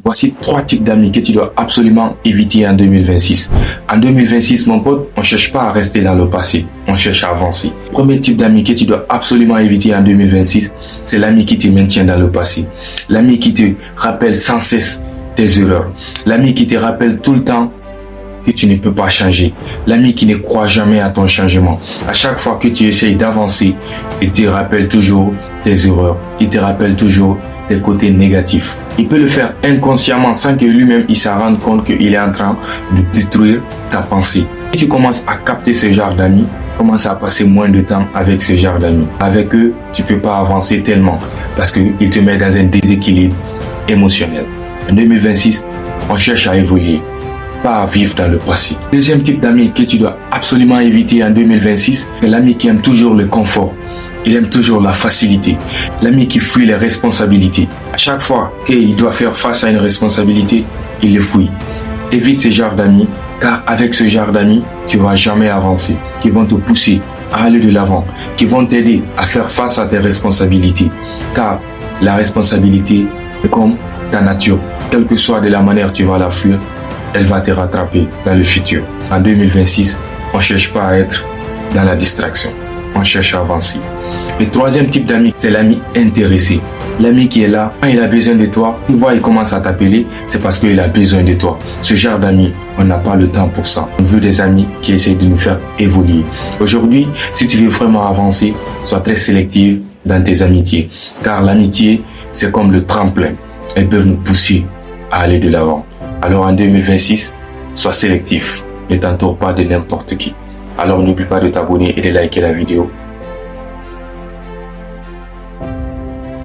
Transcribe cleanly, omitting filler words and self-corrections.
Voici 3 types d'amis que tu dois absolument éviter en 2026. En 2026, mon pote, on ne cherche pas à rester dans le passé, on cherche à avancer. Premier type d'amis que tu dois absolument éviter en 2026, c'est l'ami qui te maintient dans le passé. L'ami qui te rappelle sans cesse tes erreurs. L'ami qui te rappelle tout le temps que tu ne peux pas changer. L'ami qui ne croit jamais à ton changement. À chaque fois que tu essayes d'avancer, il te rappelle toujours tes erreurs. Il te rappelle toujours tes côtés négatifs. Il peut le faire inconsciemment sans que lui-même il s'en rende compte qu'il est en train de détruire ta pensée. Si tu commences à capter ce genre d'amis, commence à passer moins de temps avec ce genre d'amis. Avec eux, tu ne peux pas avancer tellement parce qu'ils te mettent dans un déséquilibre émotionnel. En 2026, on cherche à évoluer, pas à vivre dans le passé. Deuxième type d'amis que tu dois absolument éviter en 2026, c'est l'ami qui aime toujours le confort. Il aime toujours la facilité. L'ami qui fuit les responsabilités. À chaque fois qu'il doit faire face à une responsabilité, il le fuit. Évite ce genre d'amis, car avec ce genre d'amis, tu ne vas jamais avancer. Qui vont te pousser à aller de l'avant, qui vont t'aider à faire face à tes responsabilités. Car la responsabilité est comme ta nature. Quelle que soit de la manière que tu vas la fuir, elle va te rattraper dans le futur. En 2026, on ne cherche pas à être dans la distraction. On cherche à avancer. Le troisième type d'ami, c'est l'ami intéressé. L'ami qui est là, quand il a besoin de toi, tu vois, il commence à t'appeler, c'est parce qu'il a besoin de toi. Ce genre d'amis, on n'a pas le temps pour ça. On veut des amis qui essaient de nous faire évoluer. Aujourd'hui, si tu veux vraiment avancer, sois très sélectif dans tes amitiés. Car l'amitié, c'est comme le tremplin. Elles peuvent nous pousser à aller de l'avant. Alors en 2026, sois sélectif. Ne t'entoure pas de n'importe qui. Alors n'oublie pas de t'abonner et de liker la vidéo.